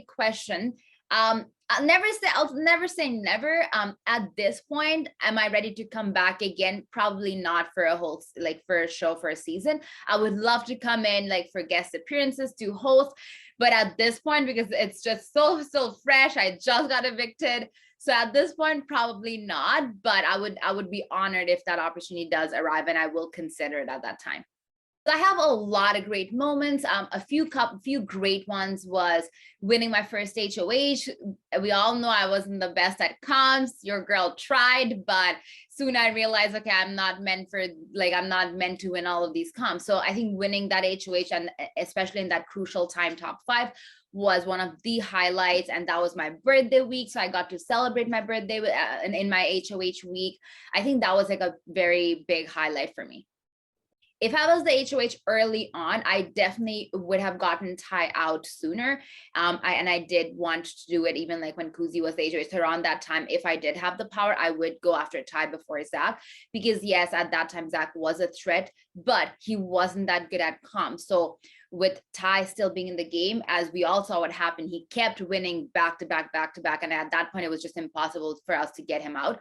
question. I'll never say never. At this point, am I ready to come back again? Probably not for a whole, like for a show, for a season. I would love to come in like for guest appearances to host, but at this point, because it's just so fresh, I just got evicted. So at this point, probably not, but I would be honored if that opportunity does arrive, and I will consider it at that time. I have a lot of great moments. A few great ones was winning my first HOH. We all know I wasn't the best at comps. Your girl tried, but soon I realized, okay, I'm not meant to win all of these comps. So I think winning that HOH, and especially in that crucial time, top 5, was one of the highlights. And that was my birthday week, so I got to celebrate my birthday in my HOH week. I think that was like a very big highlight for me. If I was the HOH early on, I definitely would have gotten Ty out sooner. I did want to do it even like when Kuzi was the HOH. So around that time, if I did have the power, I would go after Ty before Zach, because yes, at that time, Zach was a threat, but he wasn't that good at comms. So with Ty still being in the game, as we all saw what happened, he kept winning back to back. And at that point, it was just impossible for us to get him out.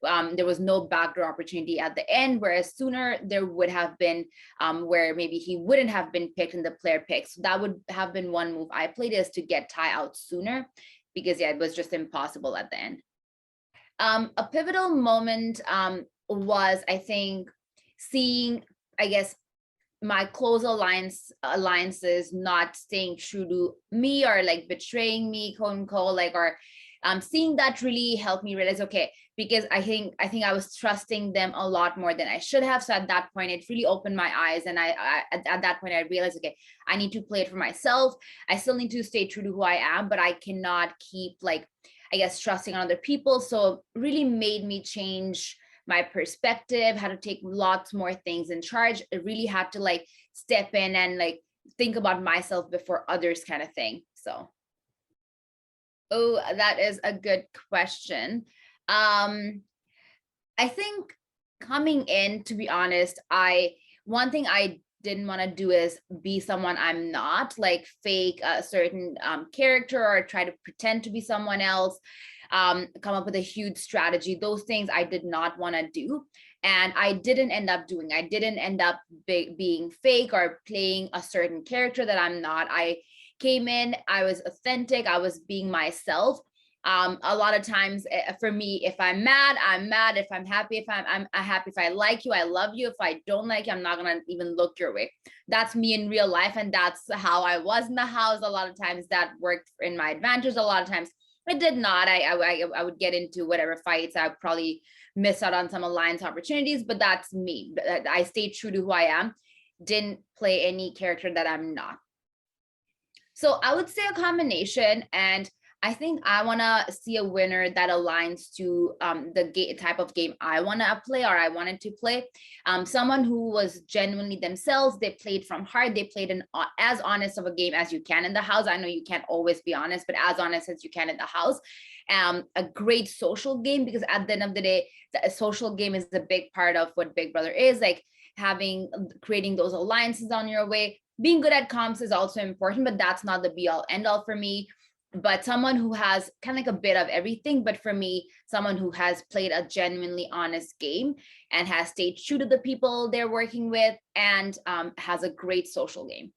There was no backdoor opportunity at the end, whereas sooner there would have been where maybe he wouldn't have been picked in the player pick. So that would have been one move I played, is to get Ty out sooner, because yeah, it was just impossible at the end. A pivotal moment was, I think, seeing, I guess, my close alliances not staying true to me, or like betraying me, quote unquote, like, or seeing that really helped me realize, okay, because I think I was trusting them a lot more than I should have. So at that point, it really opened my eyes, and at that point I realized, okay, I need to play it for myself. I still need to stay true to who I am, but I cannot keep, like, I guess, trusting on other people. So really made me change my perspective, how to take lots more things in charge. It really had to like step in and like think about myself before others, kind of thing. So, oh, that is a good question. I think coming in, to be honest, one thing I didn't want to do is be someone I'm not, like fake a certain character or try to pretend to be someone else. Come up with a huge strategy. Those things I did not want to do, and I didn't end up doing. I didn't end up being fake or playing a certain character that I'm not. I came in, I was authentic, I was being myself. A lot of times for me, if I'm mad, I'm mad. If I'm happy, if I'm happy. If I like you, I love you. If I don't like you, I'm not gonna even look your way. That's me in real life, and that's how I was in the house. A lot of times that worked in my advantage. A lot of times it did not. I would get into whatever fights. I would probably miss out on some alliance opportunities, but that's me. I stayed true to who I am. Didn't play any character that I'm not. So I would say a combination, and I think I want to see a winner that aligns to the type of game I want to play, or I wanted to play. Someone who was genuinely themselves. They played from heart. They played an as honest of a game as you can in the house. I know you can't always be honest, but as honest as you can in the house. A great social game, because at the end of the day, the social game is a big part of what Big Brother is, like creating those alliances on your way. Being good at comps is also important, but that's not the be all end all for me. But someone who has kind of like a bit of everything, but for me, someone who has played a genuinely honest game and has stayed true to the people they're working with, and has a great social game.